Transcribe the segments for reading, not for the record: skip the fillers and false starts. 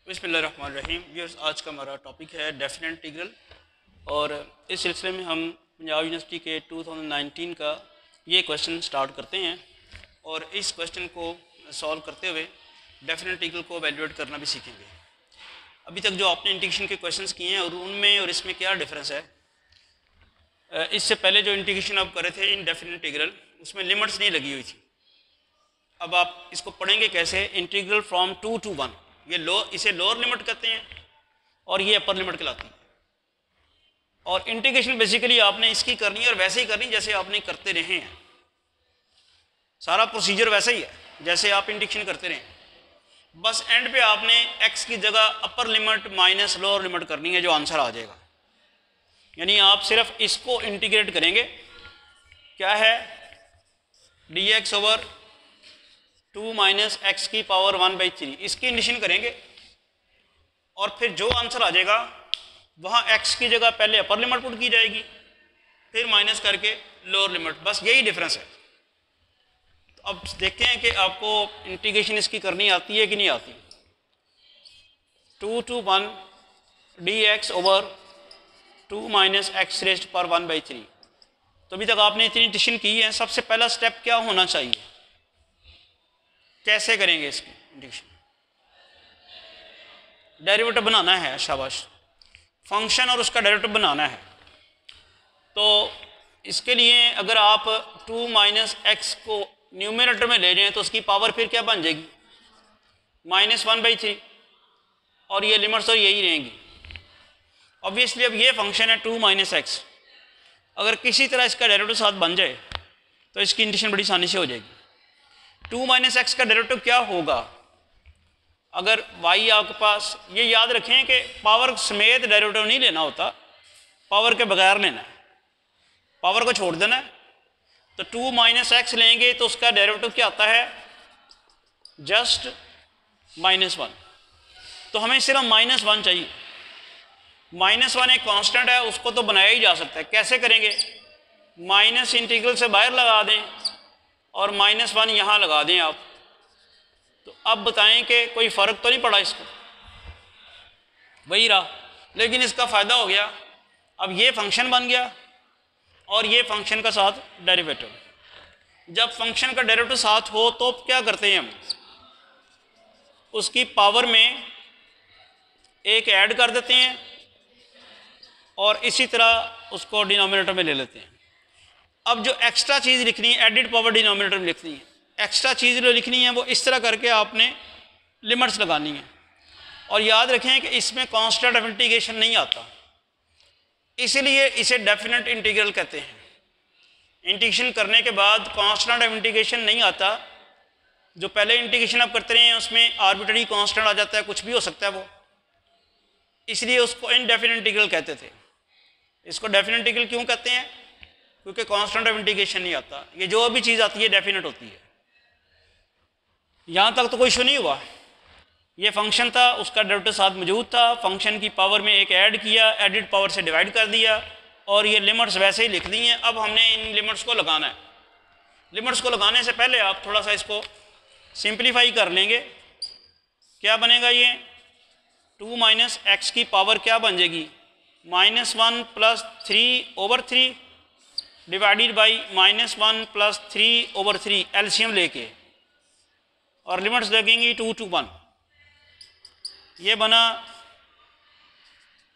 बिस्मिल्लाहिर्रहमानिर्रहीम। व्यूअर्स, आज का हमारा टॉपिक है डेफिनेट इंटीग्रल और इस सिलसिले में हम पंजाब यूनिवर्सिटी के 2019 का ये क्वेश्चन स्टार्ट करते हैं और इस क्वेश्चन को सॉल्व करते हुए डेफिनेट इंटीग्रल को एवेल्यूएट करना भी सीखेंगे। अभी तक जो आपने इंटीग्रेशन के क्वेश्चंस किए हैं और उनमें और इसमें क्या डिफरेंस है। इससे पहले जो इंटीग्रेशन आप कर रहे थे इन डेफिनेट इंटीग्रल, उसमें लिमिट्स नहीं लगी हुई थी। अब आप इसको पढ़ेंगे कैसे, इंटीग्रल फ्रॉम 2 to 1, इसे लोअर लिमिट कहते हैं और ये अपर लिमिट कहलाती है। और इंटीग्रेशन बेसिकली आपने इसकी करनी है और वैसे ही करनी जैसे आपने करते रहे हैं। सारा प्रोसीजर वैसा ही है जैसे आप इंटीग्रेशन करते रहे, बस एंड पे आपने x की जगह upper limit minus lower limit करनी है, जो आंसर आ जाएगा। यानी आप सिर्फ इसको इंटीग्रेट करेंगे, क्या है, dx ओवर 2 माइनस एक्स की पावर 1/3, इसकी इंटीग्रेशन करेंगे और फिर जो आंसर आ जाएगा वहाँ x की जगह पहले अपर लिमिट पुट की जाएगी, फिर माइनस करके लोअर लिमिट, बस यही डिफरेंस है। तो अब देखते हैं कि आपको इंटीग्रेशन इसकी करनी आती है कि नहीं आती। 2 to 1 dx over 2 minus x raised power 1/3। तो अभी तक आपने इतनी इंटीग्रेशन की है। सबसे पहला स्टेप क्या होना चाहिए, कैसे करेंगे इसकी इंटीग्रेशन, डेरिवेटिव बनाना है। शाबाश, फंक्शन और उसका डेरिवेटिव बनाना है। तो इसके लिए अगर आप 2 माइनस एक्स को न्यूमरेटर में ले जाएं तो उसकी पावर फिर क्या बन जाएगी, -1/3, और ये लिमिट्स तो यही रहेंगी। ऑब्वियसली अब ये फंक्शन है 2 माइनस एक्स, अगर किसी तरह इसका डेरिवेटिव साथ बन जाए तो इसकी इंटीग्रेशन बड़ी आसानी से हो जाएगी। 2 माइनस एक्स का डेरिवेटिव क्या होगा, अगर y आपके पास, ये याद रखें कि पावर समेत डेरिवेटिव नहीं लेना होता, पावर के बगैर लेना है, पावर को छोड़ देना है। तो 2 माइनस एक्स लेंगे तो उसका डेरिवेटिव क्या आता है, जस्ट -1। तो हमें सिर्फ -1 चाहिए। -1 एक कांस्टेंट है, उसको तो बनाया ही जा सकता है। कैसे करेंगे, माइनस इंटीग्रल से बाहर लगा दें और -1 यहाँ लगा दें आप। तो अब बताएं कि कोई फ़र्क तो नहीं पड़ा, इसको वही रहा, लेकिन इसका फ़ायदा हो गया। अब ये फंक्शन बन गया और ये फंक्शन का साथ डेरिवेटिव। जब फंक्शन का डेरिवेटिव साथ हो तो क्या करते हैं हम, उसकी पावर में एक ऐड कर देते हैं और इसी तरह उसको डिनोमिनेटर में ले लेते हैं। अब जो एक्स्ट्रा चीज़ लिखनी है, एडिड पावर डिनोमिनेटर में लिखनी है, एक्स्ट्रा चीज़ जो लिखनी है वो इस तरह करके आपने लिमिट्स लगानी है। और याद रखें कि इसमें कांस्टेंट ऑफ इंटीग्रेशन नहीं आता, इसलिए इसे डेफिनेट इंटीग्रल कहते हैं। इंटीग्रेशन करने के बाद कांस्टेंट ऑफ इंटीग्रेशन नहीं आता। जो पहले इंटीग्रेशन आप करते रहे हैं उसमें आर्बिट्ररी कांस्टेंट आ जाता है, कुछ भी हो सकता है वो, इसलिए उसको इनडेफिनेट इंटीग्रल कहते थे। इसको डेफिनेट इंटीग्रल क्यों कहते हैं, क्योंकि कांस्टेंट ऑफ इंटीग्रेशन नहीं आता। ये जो भी चीज़ आती है डेफिनेट होती है। यहाँ तक तो कोई इशू नहीं हुआ। ये फंक्शन था, उसका डेरिवेटिव साथ मौजूद था, फंक्शन की पावर में एक ऐड किया, एडिड पावर से डिवाइड कर दिया और ये लिमिट्स वैसे ही लिख दी हैं। अब हमने इन लिमिट्स को लगाना है। लिमिट्स को लगाने से पहले आप थोड़ा सा इसको सिंप्लीफाई कर लेंगे। क्या बनेगा, ये 2 माइनस एक्स की पावर क्या बन जाएगी, -1 + 3/3 डिवाइडेड बाई -1 + 3/3, एलसीएम लेके, और लिमिट्स लगेंगी 2 to 1। ये बना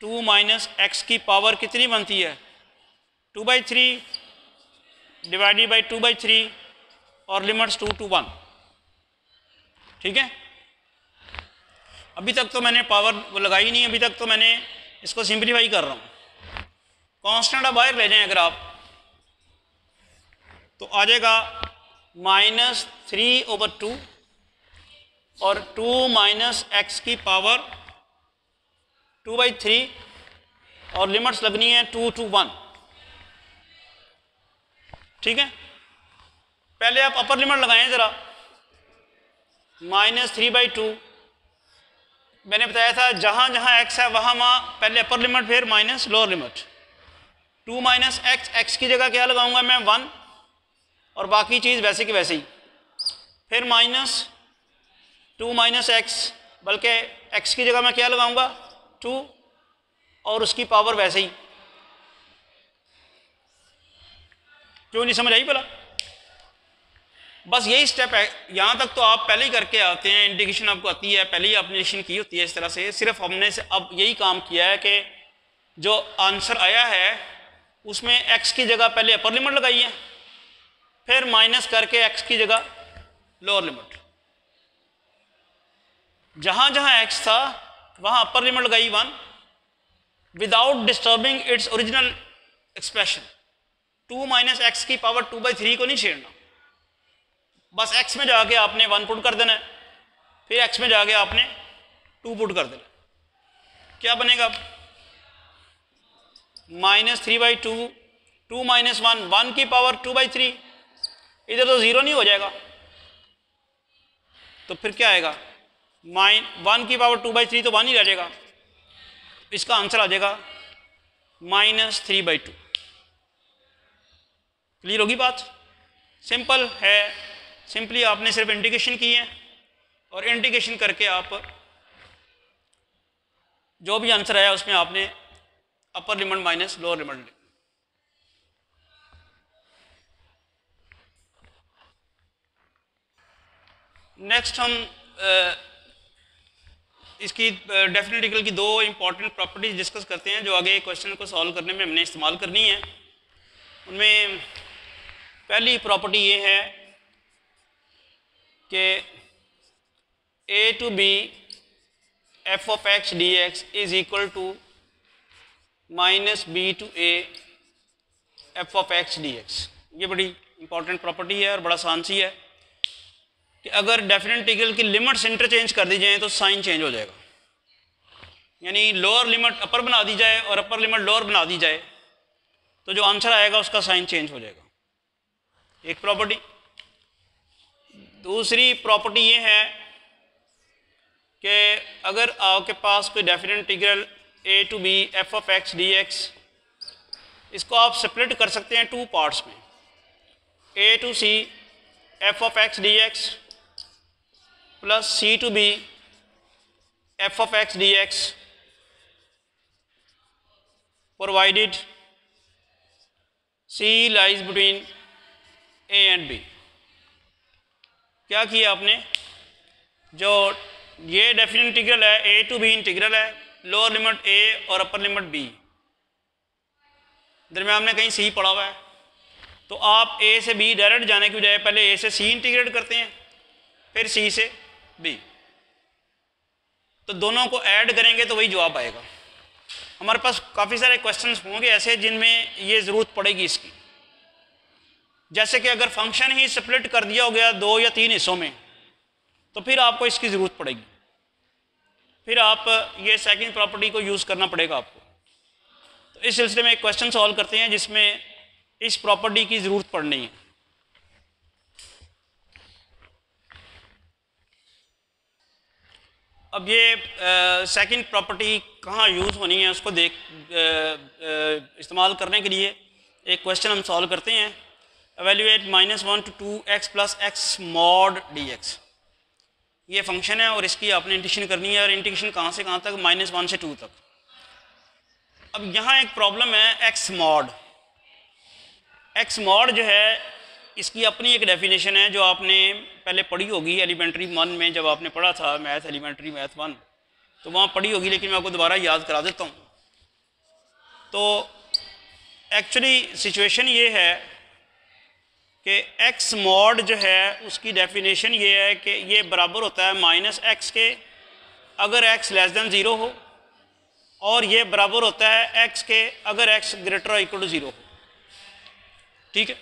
2 माइनस एक्स की पावर कितनी बनती है, 2/3 डिवाइडेड बाई 2/3 और लिमिट्स 2 to 1। ठीक है, अभी तक तो मैंने पावर लगाई नहीं, अभी तक तो मैंने इसको सिंप्लीफाई कर रहा हूँ। कांस्टेंट अब बाहर ले जाएं अगर आप, तो आ जाएगा -3/2 और 2 माइनस एक्स की पावर 2/3 और लिमिट्स लगनी है 2 to 1। ठीक है, पहले आप अपर लिमिट लगाएं ज़रा, -3/2। मैंने बताया था जहाँ जहाँ x है वहाँ पहले अपर लिमिट फिर minus lower limit. 2 minus x की जगह क्या लगाऊंगा मैं, 1, और बाकी चीज़ वैसे की वैसे ही। फिर -2 माइनस एक्स बल्कि x की जगह मैं क्या लगाऊंगा 2 और उसकी पावर वैसे ही। क्यों नहीं समझ आई भला? बस यही स्टेप है, यहाँ तक तो आप पहले ही करके आते हैं, इंटीग्रेशन आपको आती है, पहले ही आपने इंटीग्रेशन की होती है इस तरह से। सिर्फ हमने से अब यही काम किया है कि जो आंसर आया है उसमें x की जगह पहले अपर लिमिट लगाई है, फिर माइनस करके x की जगह लोअर लिमिट। जहां जहां x था वहां अपर लिमिट लगाई 1 without disturbing its original expression. 2 minus x की पावर 2/3 को नहीं छेड़ना, बस x में जाके आपने 1 पुट कर देना है, फिर x में जाके आपने 2 पुट कर देना। क्या बनेगा? -3/2, 2 माइनस 1, 1 की पावर 2/3। इधर तो 0 नहीं हो जाएगा, तो फिर क्या आएगा? 1 की पावर 2/3 तो 1 ही रह जाएगा। इसका आंसर आ जाएगा -3/2। क्लियर होगी बात? सिंपल है, सिंपली आपने सिर्फ इंटीग्रेशन की है और इंटीग्रेशन करके आप जो भी आंसर आया उसमें आपने upper limit minus lower limit. Next हम इसकी डेफिनेट इंटीग्रल की 2 इंपॉर्टेंट प्रॉपर्टीज डिस्कस करते हैं जो आगे क्वेश्चन को सॉल्व करने में हमने इस्तेमाल करनी है। उनमें पहली प्रॉपर्टी ये है कि a to b f of x dx is equal to -b to a f of x dx। ये बड़ी इंपॉर्टेंट प्रॉपर्टी है और बड़ा आसान सी है कि अगर डेफिनेट इंटीग्रल की लिमिट्स इंटरचेंज कर दी जाए तो साइन चेंज हो जाएगा। यानी लोअर लिमिट अपर बना दी जाए और अपर लिमिट लोअर बना दी जाए तो जो आंसर आएगा उसका साइन चेंज हो जाएगा, एक प्रॉपर्टी। दूसरी प्रॉपर्टी ये है कि अगर आपके पास कोई definite integral a to b f of x dx, इसको आप स्प्लिट कर सकते हैं 2 पार्ट्स में, a to c f of x dx plus c to b f of x dx provided c lies between a and b। क्या किया आपने? जो ये डेफिनेट इंटीग्रल है a to b इंटीग्रल है, लोअर लिमिट a और upper limit b, दरम्यान में कहीं c पड़ा हुआ है, तो आप a से b डायरेक्ट जाने की बजाय पहले a से c इंटीग्रेट करते हैं, फिर c से b, तो दोनों को ऐड करेंगे तो वही जवाब आएगा। हमारे पास काफ़ी सारे क्वेश्चंस होंगे ऐसे जिनमें ये ज़रूरत पड़ेगी इसकी, जैसे कि अगर फंक्शन ही स्प्लिट कर दिया हो गया 2 या 3 हिस्सों में तो फिर आपको इसकी ज़रूरत पड़ेगी, फिर आप ये सेकंड प्रॉपर्टी को यूज़ करना पड़ेगा आपको। तो इस सिलसिले में एक क्वेश्चन सॉल्व करते हैं जिसमें इस प्रॉपर्टी की ज़रूरत पड़नी है। अब ये सेकंड प्रॉपर्टी कहाँ यूज़ होनी है उसको इस्तेमाल करने के लिए एक क्वेश्चन हम सॉल्व करते हैं। Evaluate -1 to 2x plus x mod dx। ये फंक्शन है और इसकी आपने इंटीग्रेशन करनी है, और इंटीग्रेशन कहाँ से कहाँ तक? -1 से 2 तक। अब यहाँ एक प्रॉब्लम है x mod। x mod जो है इसकी अपनी एक डेफिनेशन है जो आपने पहले पढ़ी होगी एलिमेंट्री 1 में, जब आपने पढ़ा था मैथ एलिमेंट्री मैथ 1 तो वहाँ पढ़ी होगी, लेकिन मैं आपको दोबारा याद करा देता हूँ। तो एक्चुअली सिचुएशन ये है कि x mod जो है उसकी डेफिनेशन ये है कि ये बराबर होता है -x के अगर x लेस देन 0 हो, और ये बराबर होता है x के अगर x ग्रेटर और इक्वल टू 0 हो। ठीक है,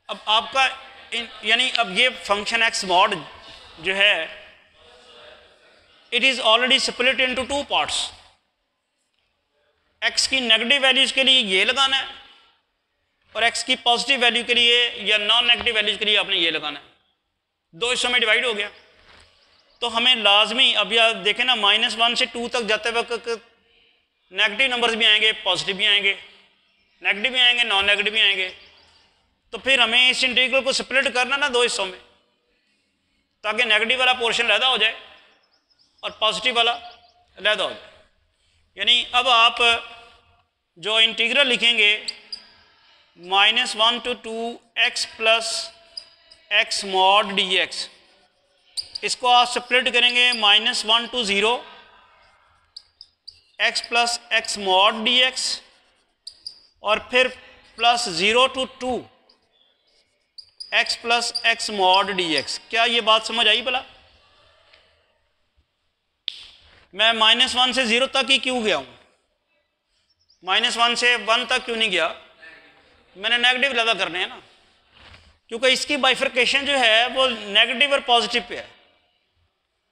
अब आपका यानी अब ये फंक्शन x mod जो है it is already split into 2 parts. x की नेगेटिव वैल्यूज़ के लिए ये लगाना है और x की पॉजिटिव वैल्यू के लिए या नॉन नेगेटिव वैल्यूज़ के लिए आपने ये लगाना है। 2 हिस्सों में डिवाइड हो गया। तो हमें लाजमी अब यह देखें ना, -1 से 2 तक जाते वक्त नेगेटिव नंबर्स भी आएंगे, पॉजिटिव भी आएंगे, नेगेटिव भी आएंगे, नॉन नेगेटिव भी आएंगे। तो फिर हमें इस इंटीग्रल को स्प्लिट करना ना 2 हिस्सों में, ताकि नेगेटिव वाला पोर्शन लैदा हो जाए और पॉजिटिव वाला अलहदा हो जाए। यानी अब आप जो इंटीग्रल लिखेंगे -1 to 2x plus x mod dx, इसको आप स्प्लिट करेंगे -1 to 0 x plus x mod dx और फिर plus 0 to 2 x plus x mod dx। क्या ये बात समझ आई भला? मैं -1 से 0 तक ही क्यों गया हूँ? -1 से 1 तक क्यों नहीं गया? मैंने नेगेटिव ज़्यादा करने हैं ना, क्योंकि इसकी बाइफर्केशन जो है वो नेगेटिव और पॉजिटिव पे है।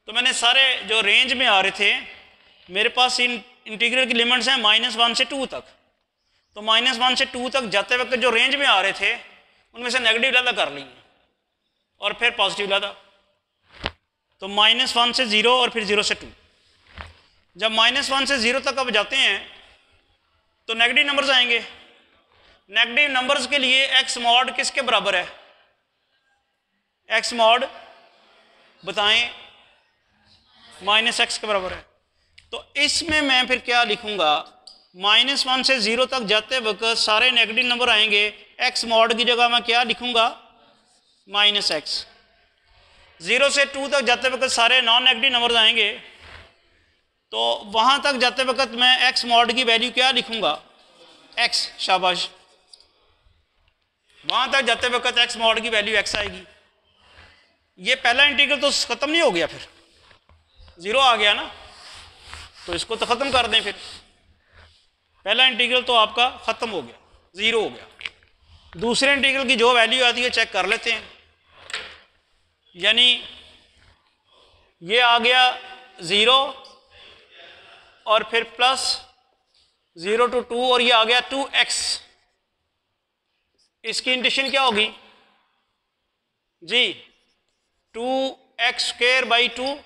तो मैंने सारे जो रेंज में आ रहे थे, मेरे पास इन इंटीग्रल की लिमिट्स हैं -1 से 2 तक। तो -1 से 2 तक जाते वक्त जो रेंज में आ रहे थे उनमें से नेगेटिव ज़्यादा कर लिए और फिर पॉजिटिव ज़्यादा। तो -1 से 0 और फिर 0 से 2। जब -1 से 0 तक अब जाते हैं तो नेगेटिव नंबर्स आएंगे। नेगेटिव नंबर्स के लिए x मॉड किसके बराबर है? x मॉड बताएं, -x के बराबर है। तो इसमें मैं फिर क्या लिखूंगा? -1 से 0 तक जाते वक्त सारे नेगेटिव नंबर आएंगे, x मॉड की जगह मैं क्या लिखूंगा? -x। 0 से 2 तक जाते वक्त सारे नॉन नेगेटिव नंबर्स आएंगे, तो वहां तक जाते वक्त मैं x मॉड की वैल्यू क्या लिखूंगा? x। शाबाश। वहां तक जाते वक्त x मॉड की वैल्यू x आएगी। ये पहला इंटीग्रल तो खत्म नहीं हो गया, फिर 0 आ गया ना, तो इसको तो खत्म कर दें। फिर पहला इंटीग्रल तो आपका खत्म हो गया, 0 हो गया। दूसरे इंटीग्रल की जो वैल्यू आती है चेक कर लेते हैं। यानी ये आ गया 0 और फिर प्लस 0 to 2 और ये आ गया 2x। इसकी इंटीग्रेशन क्या होगी जी? 2x² 2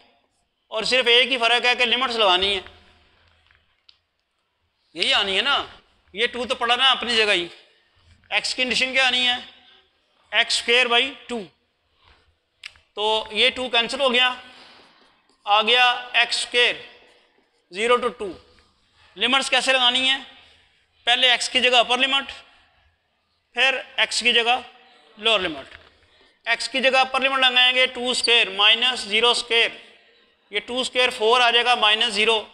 और सिर्फ एक ही फर्क है कि लिमिट्स लगानी है, यही आनी है ना। ये 2 तो पड़ा ना अपनी जगह ही। x की इंटीग्रेशन क्या आनी है? x² 2। तो ये 2 कैंसिल हो गया, आ गया x²। 0 to 2। लिमिट्स कैसे लगानी है? पहले x की जगह अपर लिमिट, फिर x की जगह लोअर लिमिट। x की जगह अपर लिमिट लगाएंगे 2² -0²। ये 2² 4 आ जाएगा -0।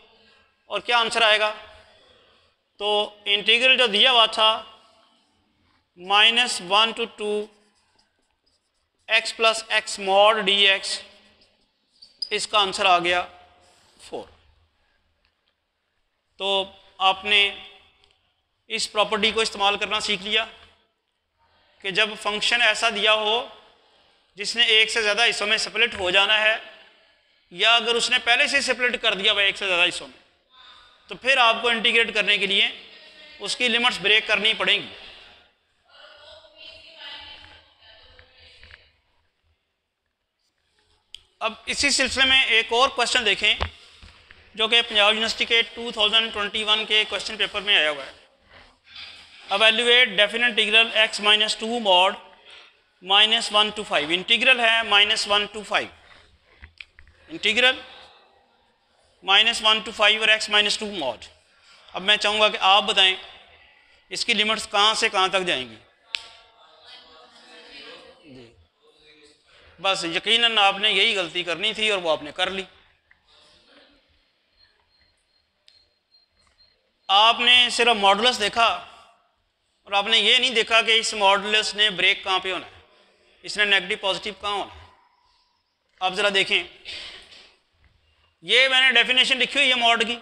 और क्या आंसर आएगा? तो इंटीग्रल जो दिया हुआ था -1 to 2 x plus x mod dx, इसका आंसर आ गया 4। तो आपने इस प्रॉपर्टी को इस्तेमाल करना सीख लिया कि जब फंक्शन ऐसा दिया हो जिसने एक से ज़्यादा हिस्सों में स्प्लिट हो जाना है, या अगर उसने पहले से स्प्लिट कर दिया हुआ एक से ज़्यादा हिस्सों में, तो फिर आपको इंटीग्रेट करने के लिए उसकी लिमिट्स ब्रेक करनी पड़ेंगी। अब इसी सिलसिले में एक और क्वेश्चन देखें जो कि पंजाब यूनिवर्सिटी के 2021 के क्वेश्चन पेपर में आया हुआ है। Evaluate definite integral x - 2 mod -1 to 5। Integral है -1 to 5, इंटीग्रल -1 to 5 और x - 2 मॉड। अब मैं चाहूँगा कि आप बताएं इसकी लिमिट्स कहाँ से कहाँ तक जाएंगी? बस यकीनन आपने यही गलती करनी थी और वो आपने कर ली। आपने सिर्फ मॉडुलस देखा और आपने ये नहीं देखा कि इस मॉडुलस ने ब्रेक कहाँ पे होना है, इसने नेगेटिव पॉजिटिव कहाँ होना है। आप ज़रा देखें, ये मैंने डेफिनेशन लिखी हुई है मॉड की,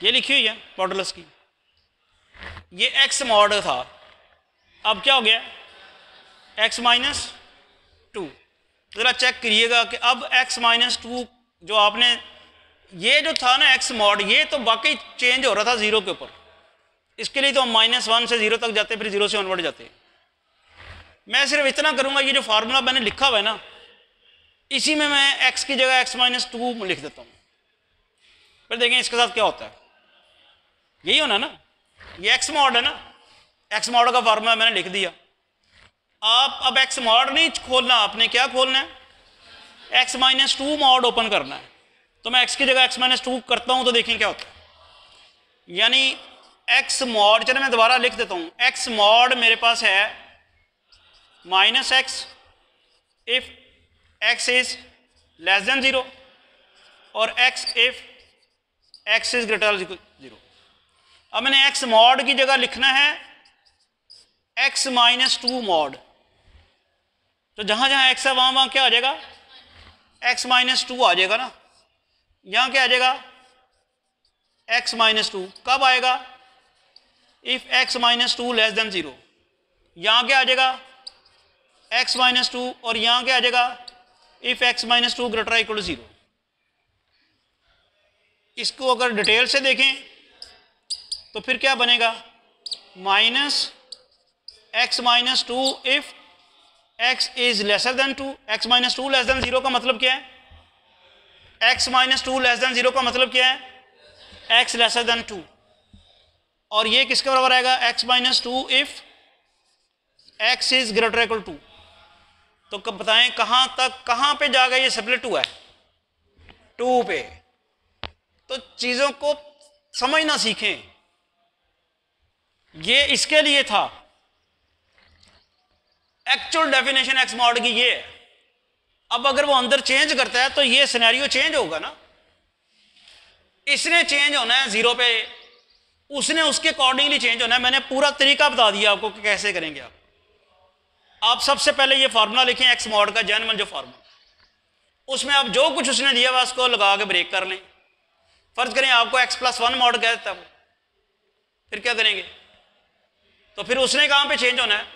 ये लिखी हुई है मॉडुलस की। ये x मॉड था, अब क्या हो गया? x - 2। ज़रा चेक करिएगा कि अब x - 2 जो आपने, ये जो था ना x मॉड, ये तो वाकई चेंज हो रहा था 0 के ऊपर। इसके लिए तो हम -1 से 0 तक जाते, फिर 0 से ऑनवर्ड जाते। मैं सिर्फ इतना करूँगा, ये जो फार्मूला मैंने लिखा हुआ है ना, इसी में मैं x की जगह x - 2 लिख देता हूँ। फिर देखें इसके साथ क्या होता है। यही होना ना, ये x मॉड है ना, x मॉड का फार्मूला मैंने लिख दिया। आप अब x मॉड नहीं खोलना, आपने क्या खोलना है? x माइनस 2 मॉड ओपन करना है, तो मैं x की जगह x माइनस 2 करता हूँ तो देखें क्या होता है। यानी x मॉड, चलो मैं दोबारा लिख देता हूँ, x मॉड मेरे पास है minus x if x is less than 0 और x if x is greater than 0। अब मैंने x मॉड की जगह लिखना है x माइनस 2 मॉड, तो जहां जहां x है वहां वहां क्या आ जाएगा, x माइनस 2 आ जाएगा ना। यहां क्या आ जाएगा, x माइनस 2 कब आएगा, if x minus 2 less than 0। यहां क्या आ जाएगा, x माइनस 2, और यहां क्या आ जाएगा, if x minus 2 greater equal to 0। इसको अगर डिटेल से देखें तो फिर क्या बनेगा, minus x minus 2 if x is lesser than 2। x minus 2 less than 0 का मतलब क्या है, x माइनस 2 लेस देन 0 का मतलब क्या है, x लेसर देन 2। और ये किसके बराबर आएगा, x minus 2 if x is greater equal to. तो कब बताएं कहां तक, कहां पे जा गए, ये स्प्लिट हुआ है 2 पे। तो चीजों को समझना सीखें, ये इसके लिए था। एक्चुअल डेफिनेशन एक्स मॉड की ये है। अब अगर वो अंदर चेंज करता है तो ये सिनेरियो चेंज होगा ना, इसने चेंज होना है 0 पे, उसने उसके अकॉर्डिंगली चेंज होना है। मैंने पूरा तरीका बता दिया आपको कि कैसे करेंगे आप सबसे पहले ये फार्मूला लिखें एक्स मॉड का, जेन्युइन जो फार्मूला, उसमें आप जो कुछ उसने दिया हुआ उसको लगा के ब्रेक कर लें। फर्ज करें आपको x प्लस 1 मॉड कह देता है, फिर क्या करेंगे, तो फिर उसने कहां पे चेंज होना है,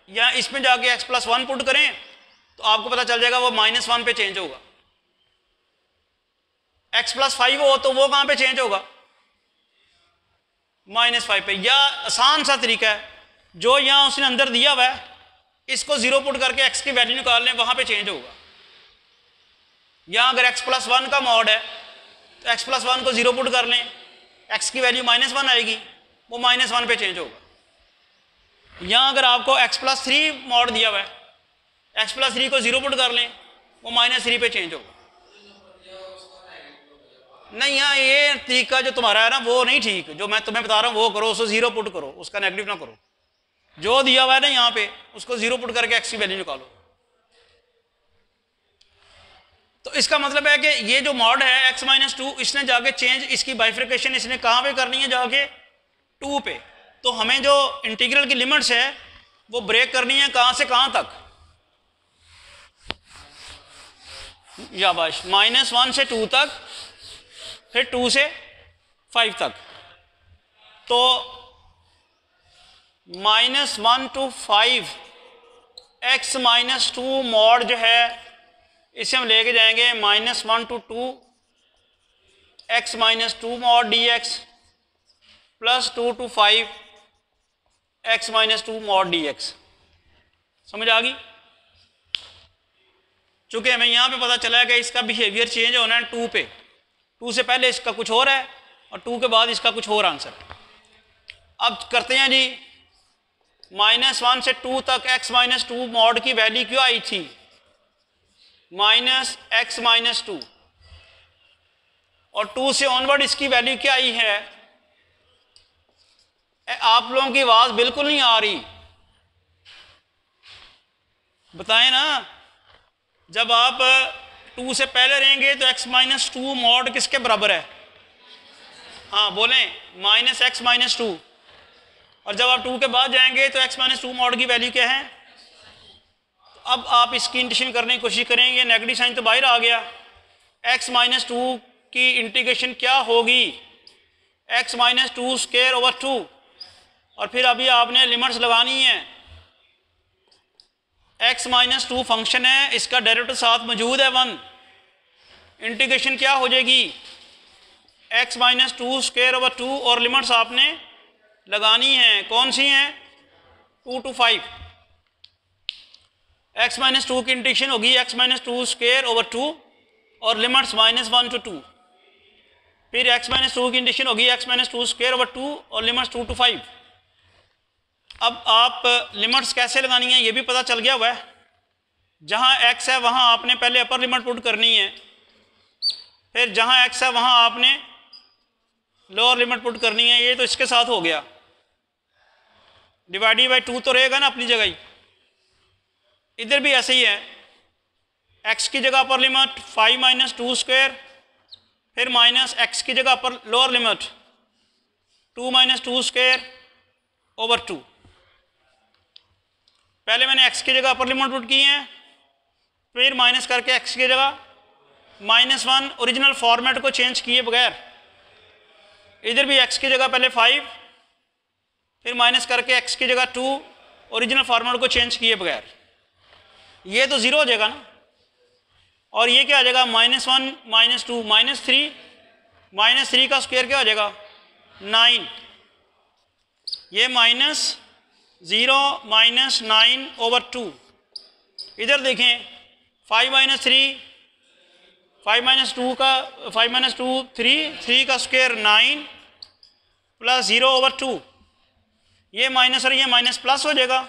या इसमें जाके x प्लस 1 पुट करें तो आपको पता चल जाएगा वो माइनस 1 पे चेंज होगा। x प्लस 5 हो तो वो कहां पे चेंज होगा, माइनस 5 पे। या आसान सा तरीका है, जो यहां उसने अंदर दिया हुआ है इसको 0 पुट करके x की वैल्यू निकाल लें, वहां पे चेंज होगा। यहां अगर x प्लस 1 का मॉड है तो x प्लस 1 को 0 पुट कर लें, x की वैल्यू माइनस 1 आएगी, वो माइनस 1 पे चेंज होगा। यहां अगर आपको x प्लस 3 मॉड दिया हुआ है, x प्लस 3 को 0 पुट कर लें, वो माइनस 3 पे चेंज होगा। नहीं, यहाँ ये तरीका जो तुम्हारा है ना वो नहीं ठीक, जो मैं तुम्हें बता रहा हूँ वो करो, उसको 0 पुट करो, उसका नेगेटिव ना करो। जो दिया हुआ है ना यहाँ पे उसको 0 पुट करके x की वैल्यू निकालो। तो इसका मतलब है कि ये जो मॉड है x माइनस 2, इसने जाके चेंज, इसकी बाइफिकेशन इसने कहाँ पे करनी है, जाके 2 पे। तो हमें जो इंटीग्रल की लिमिट्स है वो ब्रेक करनी है कहाँ से कहाँ तक, या बस -1 से 2 तक, फिर 2 से 5 तक। तो -1 to 5 x माइनस 2 मॉड जो है इसे हम लेके जाएंगे -1 to 2 x minus 2 mod dx plus 2 to 5 x minus 2 mod dx। समझ आ गई? चूंकि हमें यहाँ पे पता चला है कि इसका बिहेवियर चेंज होना है 2 पे, 2 से पहले इसका कुछ और है और 2 के बाद इसका कुछ और आंसर है। अब करते हैं जी, -1 से 2 तक x माइनस 2 मॉड की वैल्यू क्यों आई थी, -x माइनस 2, और 2 से ऑनवर्ड इसकी वैल्यू क्या आई है। आप लोगों की आवाज बिल्कुल नहीं आ रही, बताएं ना। जब आप 2 से पहले रहेंगे तो x माइनस 2 मॉड किसके बराबर है, हाँ बोलें, -x माइनस 2। और जब आप 2 के बाद जाएंगे तो x माइनस 2 मॉड की वैल्यू क्या है। तो अब आप इसकी इंटीग्रेशन करने की कोशिश करेंगे, नेगेटिव साइन तो बाहर आ गया, x माइनस 2 की इंटीग्रेशन क्या होगी, x माइनस 2 स्क्वायर ओवर 2, और फिर अभी आपने लिमिट्स लगानी है। x माइनस 2 फंक्शन है, इसका डेरिवेटिव साथ मौजूद है 1, इंटीग्रेशन क्या हो जाएगी, x माइनस 2 स्क्वायर ओवर 2, और लिमिट्स आपने लगानी है, कौन सी हैं, 2 to 5। x माइनस 2 की इंटीग्रेशन होगी x माइनस 2 स्क्वायर ओवर 2 और लिमिट्स -1 to 2, फिर x माइनस 2 की इंटीग्रेशन होगी x माइनस 2 स्क्वायर ओवर 2 और लिमिट्स 2 to 5। अब आप लिमिट्स कैसे लगानी है ये भी पता चल गया हुआ है। जहाँ x है वहाँ आपने पहले अपर लिमिट पुट करनी है, फिर जहाँ x है वहाँ आपने लोअर लिमिट पुट करनी है। ये तो इसके साथ हो गया, डिवाइडेड बाई 2 तो रहेगा ना अपनी जगह ही। इधर भी ऐसे ही है, x की जगह अपर लिमिट 5 माइनस 2 स्क्वायर, फिर माइनस x की जगह upper lower limit 2 minus 2 square over 2। पहले मैंने x की जगह अपर लिमिट पुट की है, फिर माइनस करके x की जगह -1 ओरिजिनल फॉर्मेट को चेंज किए बगैर। इधर भी x की जगह पहले 5, फिर माइनस करके x की जगह 2 ओरिजिनल फॉर्मेट को चेंज किए बगैर। ये तो ज़ीरो हो जाएगा ना, और ये क्या आ जाएगा -1 -2 -3 का स्क्वायर क्या हो जाएगा 9। ये -0 -9 ओवर 2। इधर देखें 5 - 3 5 - 2 का 5 - 2 3 का स्क्वायर 9 प्लस 0 ओवर 2। ये माइनस और ये माइनस प्लस हो जाएगा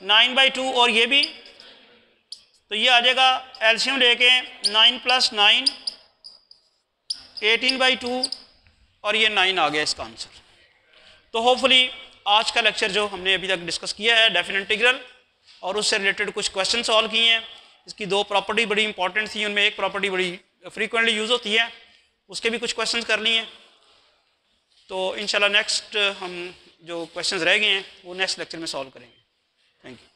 9/2, और ये भी तो ये आ जाएगा एलसीएम लेके 9 + 9 18/2, और ये 9 आ गया इसका आंसर। तो होपफुली आज का लेक्चर जो हमने अभी तक डिस्कस किया है डेफिनेट इंटीग्रल और उससे रिलेटेड कुछ क्वेश्चन सॉल्व किए हैं। इसकी दो प्रॉपर्टी बड़ी इंपॉर्टेंट थी, उनमें एक प्रॉपर्टी बड़ी फ्रीक्वेंटली यूज़ होती है, उसके भी कुछ क्वेश्चंस कर लिए हैं। तो इंशाल्लाह नेक्स्ट हम जो क्वेश्चंस रह गए हैं वो नेक्स्ट लेक्चर में सॉल्व करेंगे। Thank you.